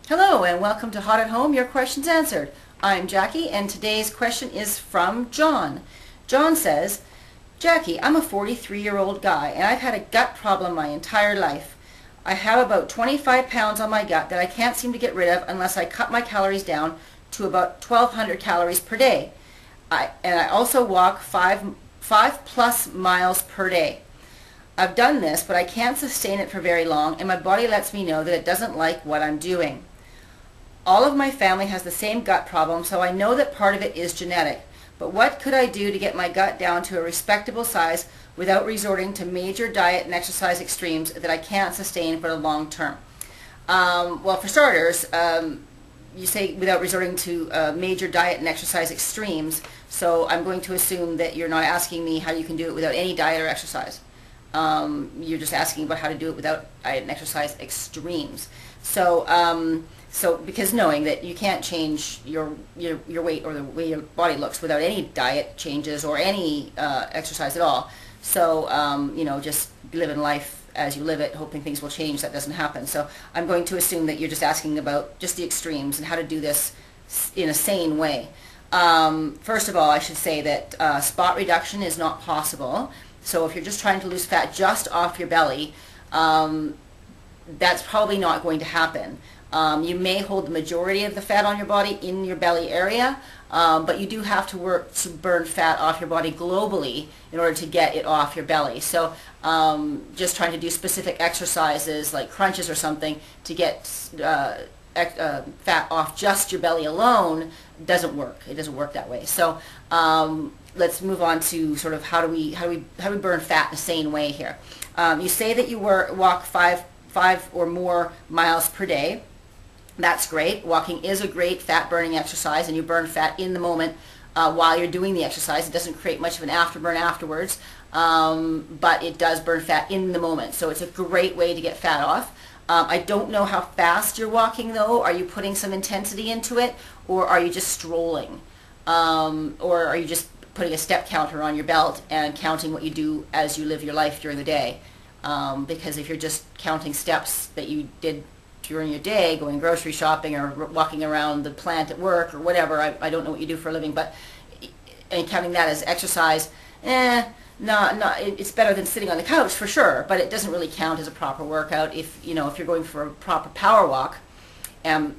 Hello and welcome to Hot at Home, your questions answered. I'm Jackie and today's question is from John. John says, Jackie, I'm a 43-year-old guy and I've had a gut problem my entire life. I have about 25 pounds on my gut that I can't seem to get rid of unless I cut my calories down to about 1,200 calories per day. I also walk 5+ miles per day. I've done this, but I can't sustain it for very long and my body lets me know that it doesn't like what I'm doing. All of my family has the same gut problem, so I know that part of it is genetic. But what could I do to get my gut down to a respectable size without resorting to major diet and exercise extremes that I can't sustain for the long term? Well, for starters, you say without resorting to major diet and exercise extremes, so I'm going to assume that you're not asking me how you can do it without any diet or exercise. You're just asking about how to do it without diet and exercise extremes. So because knowing that you can't change your weight or the way your body looks without any diet changes or any exercise at all. So just living life as you live it, hoping things will change. That doesn't happen. So I'm going to assume that you're just asking about just the extremes and how to do this in a sane way. First of all, I should say that spot reduction is not possible. So if you're just trying to lose fat just off your belly, that's probably not going to happen. You may hold the majority of the fat on your body in your belly area, but you do have to work to burn fat off your body globally in order to get it off your belly. So just trying to do specific exercises like crunches or something to get fat off just your belly alone doesn't work. It doesn't work that way. So let's move on to sort of how do we burn fat in a sane way here. You say that you walk five or more miles per day. That's great. Walking is a great fat burning exercise and you burn fat in the moment while you're doing the exercise. It doesn't create much of an afterburn afterwards, but it does burn fat in the moment. So it's a great way to get fat off. I don't know how fast you're walking though. Are you putting some intensity into it or are you just strolling? Or are you just putting a step counter on your belt and counting what you do as you live your life during the day? Because if you're just counting steps that you did during your day, going grocery shopping or walking around the plant at work or whatever, I don't know what you do for a living, but and counting that as exercise, it's better than sitting on the couch for sure, but it doesn't really count as a proper workout if you're going for a proper power walk and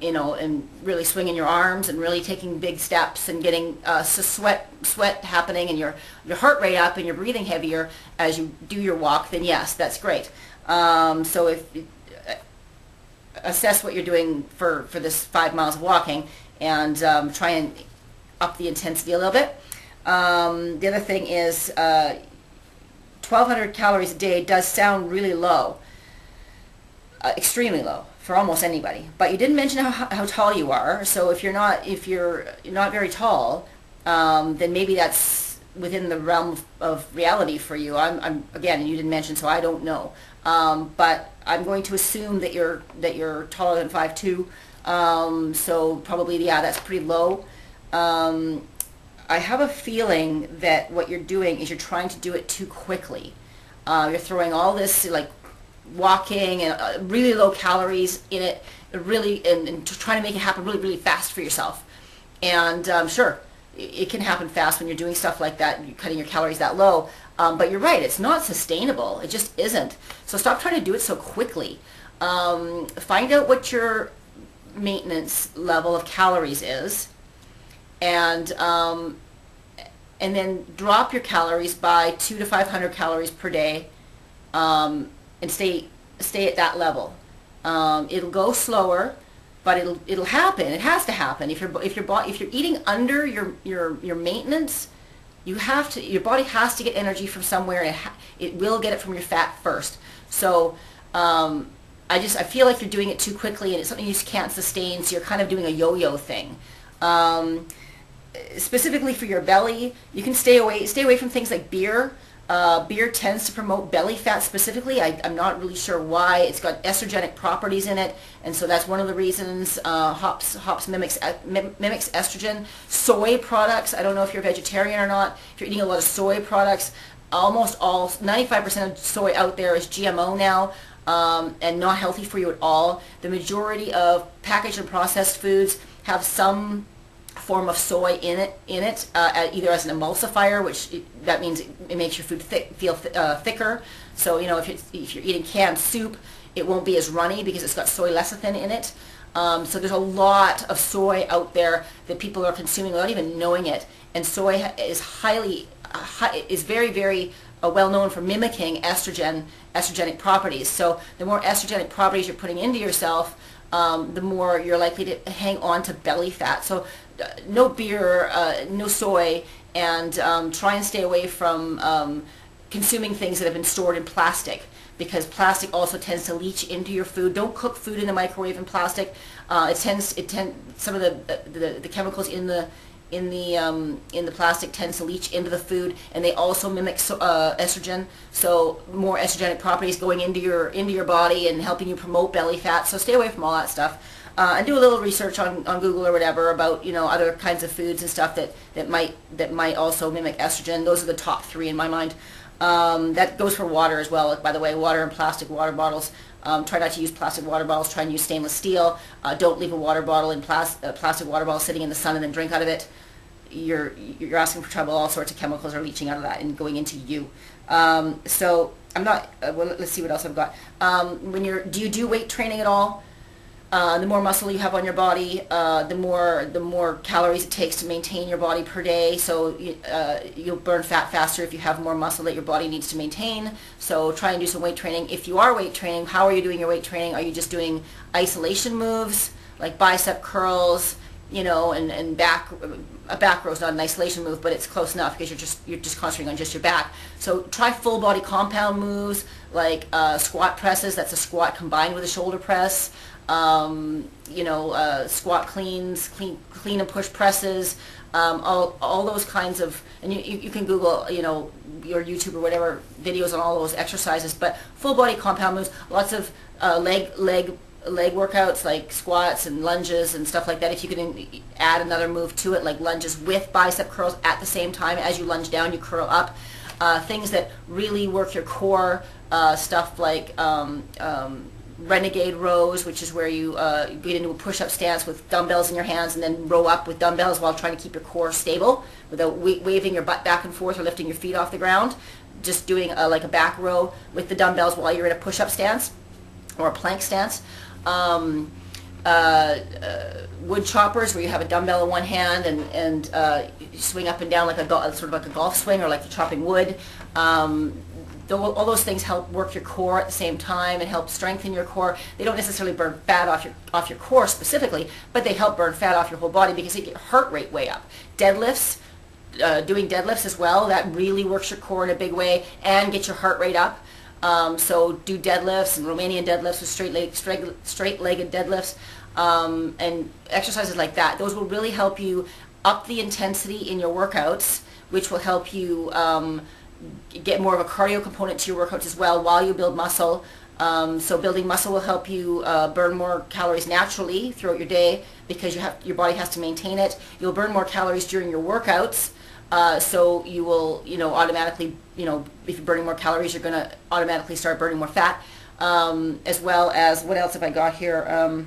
really swinging your arms and really taking big steps and getting sweat happening and your heart rate up and you're breathing heavier as you do your walk, then yes, that's great. So if assess what you're doing for this 5 miles of walking and try and up the intensity a little bit. The other thing is 1,200 calories a day does sound really low, extremely low for almost anybody. But you didn't mention how tall you are. So if you're not very tall, then maybe that's within the realm of reality for you. I'm again, you didn't mention, so I don't know. But I'm going to assume that you're taller than 5'2", so probably that's pretty low. I have a feeling that what you're doing is you're trying to do it too quickly. You're throwing all this like walking and really low calories in it, really, and trying to make it happen really, really fast for yourself. And sure, it can happen fast when you're doing stuff like that, you're cutting your calories that low. But you're right, it's not sustainable. It just isn't. So stop trying to do it so quickly. Find out what your maintenance level of calories is, and then drop your calories by 200 to 500 calories per day, and stay at that level. It'll go slower, but it'll happen. It has to happen. If you're eating under your maintenance, your body has to get energy from somewhere, and it will get it from your fat first. So I feel like you're doing it too quickly, and it's something you just can't sustain. So you're kind of doing a yo-yo thing. Specifically for your belly, you can stay away from things like beer. Beer tends to promote belly fat specifically. I'm not really sure why. It's got estrogenic properties in it, and so that's one of the reasons. Hops mimics estrogen. Soy products, I don't know if you're a vegetarian or not. If you're eating a lot of soy products, almost all, 95% of soy out there is GMO now. and not healthy for you at all. The majority of packaged and processed foods have some form of soy in it, either as an emulsifier, which that means it makes your food feel thicker. So if you're eating canned soup, it won't be as runny because it's got soy lecithin in it. So there's a lot of soy out there that people are consuming without even knowing it, and soy is very, very well known for mimicking estrogenic properties. So the more estrogenic properties you're putting into yourself, the more you're likely to hang on to belly fat. So no beer, no soy, and try and stay away from consuming things that have been stored in plastic, because plastic also tends to leach into your food. Don't cook food in the microwave in plastic. Some of the chemicals in the plastic tends to leach into the food, and they also mimic estrogen. So more estrogenic properties going into your body and helping you promote belly fat. So stay away from all that stuff, and do a little research on Google or whatever about other kinds of foods and stuff that might also mimic estrogen. Those are the top 3 in my mind. That goes for water as well, by the way. Water and plastic water bottles. Try not to use plastic water bottles. Try and use stainless steel. Don't leave a water bottle in plastic water bottle sitting in the sun and then drink out of it. You're asking for trouble. All sorts of chemicals are leaching out of that and going into you. So I'm not. Well, let's see what else I've got. Do you do weight training at all? The more muscle you have on your body, the more calories it takes to maintain your body per day. So you'll burn fat faster if you have more muscle that your body needs to maintain. So try and do some weight training. If you are weight training, how are you doing your weight training? Are you just doing isolation moves like bicep curls, and back? A back row is not an isolation move, but it's close enough because you're just concentrating on just your back. So try full body compound moves like squat presses. That's a squat combined with a shoulder press. Squat cleans, clean and push presses, all those kinds of, and you can Google, your YouTube or whatever videos on all those exercises. But full body compound moves, lots of leg workouts like squats and lunges and stuff like that. If you can add another move to it, like lunges with bicep curls at the same time as you lunge down, you curl up. Things that really work your core, stuff like renegade rows, which is where you get into a push-up stance with dumbbells in your hands and then row up with dumbbells while trying to keep your core stable without waving your butt back and forth or lifting your feet off the ground. Just doing like a back row with the dumbbells while you're in a push-up stance or a plank stance. Wood choppers, where you have a dumbbell in one hand and you swing up and down like sort of like a golf swing, or like you're chopping wood. All those things help work your core at the same time and help strengthen your core. They don't necessarily burn fat off your core specifically, but they help burn fat off your whole body because they get heart rate way up. Deadlifts, doing deadlifts as well, that really works your core in a big way and gets your heart rate up. So do deadlifts and Romanian deadlifts with straight-legged deadlifts, and exercises like that. Those will really help you up the intensity in your workouts, which will help you get more of a cardio component to your workouts as well while you build muscle. So building muscle will help you burn more calories naturally throughout your day because your body has to maintain it. You'll burn more calories during your workouts. So you will, automatically, if you're burning more calories, you're going to automatically start burning more fat, as well as, what else have I got here?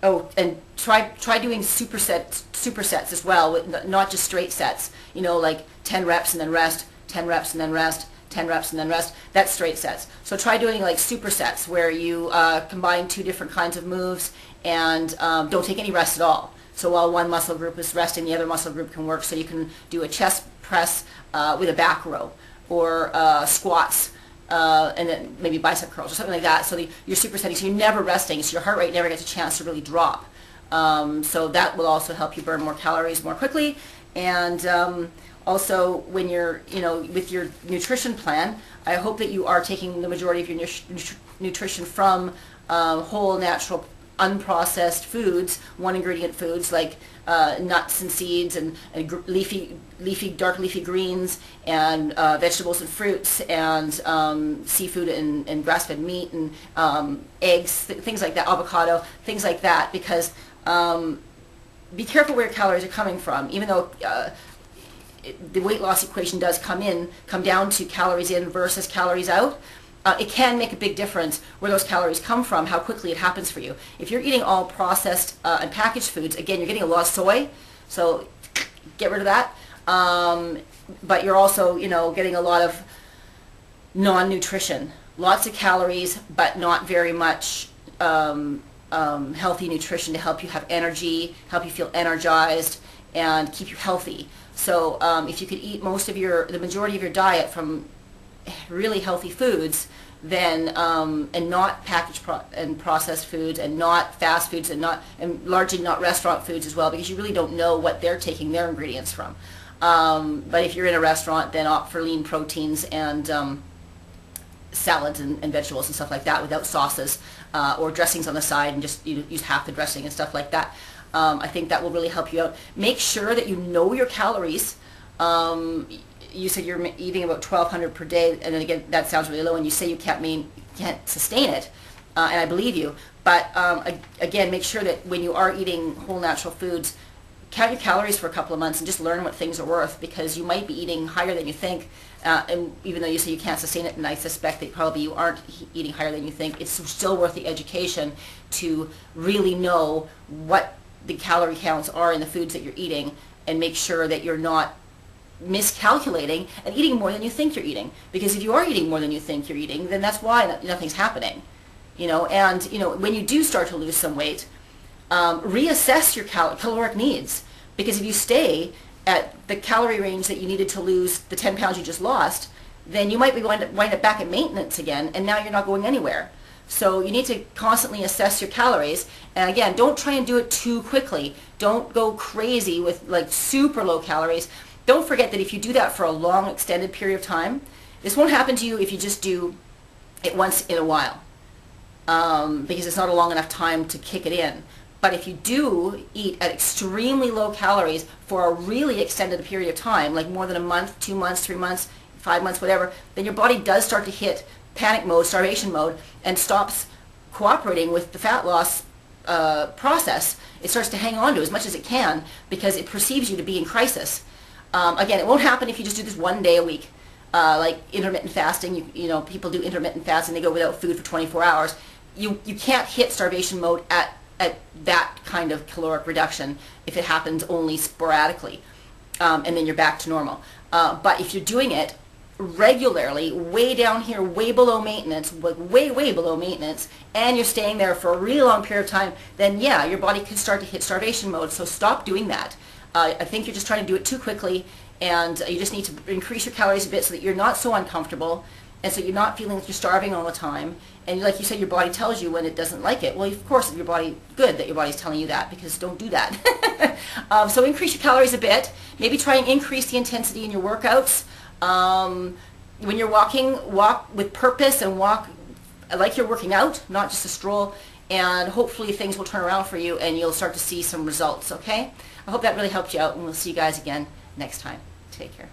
And try doing supersets as well, not just straight sets, like 10 reps and then rest, 10 reps and then rest, 10 reps and then rest. That's straight sets. So try doing like supersets where you combine 2 different kinds of moves and don't take any rest at all. So while one muscle group is resting, the other muscle group can work. So you can do a chest press with a back row, or squats, and then maybe bicep curls or something like that. So you're supersetting, so you're never resting, so your heart rate never gets a chance to really drop. So that will also help you burn more calories more quickly. And also, when you're, with your nutrition plan, I hope that you are taking the majority of your nutrition from whole, natural, unprocessed foods, one ingredient foods like nuts and seeds and dark leafy greens and vegetables and fruits and seafood and grass-fed meat and eggs, things like that, avocado, things like that, because be careful where your calories are coming from. Even though the weight loss equation does come down to calories in versus calories out, it can make a big difference where those calories come from, how quickly it happens for you. If you're eating all processed and packaged foods, again, you're getting a lot of soy, so get rid of that. But you're also, getting a lot of non-nutrition. Lots of calories, but not very much healthy nutrition to help you have energy, help you feel energized, and keep you healthy. So if you could eat the majority of your diet from really healthy foods, then and not packaged and processed foods, and not fast foods, and largely not restaurant foods as well, because you really don't know what they're taking their ingredients from. But if you're in a restaurant, then opt for lean proteins and salads and vegetables and stuff like that without sauces or dressings on the side, and just use half the dressing and stuff like that. I think that will really help you out. Make sure that you know your calories. You said you're eating about 1,200 per day, and then again, that sounds really low, and you say you can't sustain it, and I believe you. But again, make sure that when you are eating whole natural foods, count your calories for a couple of months and just learn what things are worth, because you might be eating higher than you think, and even though you say you can't sustain it, and I suspect that probably you aren't eating higher than you think, it's still worth the education to really know what the calorie counts are in the foods that you're eating, and make sure that you're not miscalculating and eating more than you think you're eating. Because if you are eating more than you think you're eating, then that's why nothing's happening. And when you do start to lose some weight, reassess your caloric needs, because if you stay at the calorie range that you needed to lose the 10 pounds you just lost, then you might be wind up back at maintenance again, and now you're not going anywhere. So you need to constantly assess your calories, and again, don't try and do it too quickly. Don't go crazy with like super low calories. Don't forget that if you do that for a long extended period of time, this won't happen to you if you just do it once in a while, because it's not a long enough time to kick it in. But if you do eat at extremely low calories for a really extended period of time, like more than a month, 2 months, 3 months, 5 months, whatever, then your body does start to hit panic mode, starvation mode, and stops cooperating with the fat loss process. It starts to hang on to as much as it can because it perceives you to be in crisis. Again, it won't happen if you just do this 1 day a week, like intermittent fasting. People do intermittent fasting; they go without food for 24 hours. You can't hit starvation mode at that kind of caloric reduction if it happens only sporadically, and then you're back to normal. But if you're doing it regularly, way down here, way below maintenance, way below maintenance, and you're staying there for a really long period of time, then yeah, your body could start to hit starvation mode. So stop doing that. I think you're just trying to do it too quickly, and you just need to increase your calories a bit so that you're not so uncomfortable, and so you're not feeling like you're starving all the time. And like you said, your body tells you when it doesn't like it. Well, of course, your body's telling you that, because don't do that. So increase your calories a bit. Maybe try and increase the intensity in your workouts. When you're walking, walk with purpose, and walk like you're working out, not just a stroll. And hopefully things will turn around for you, and you'll start to see some results, okay? I hope that really helped you out, and we'll see you guys again next time. Take care.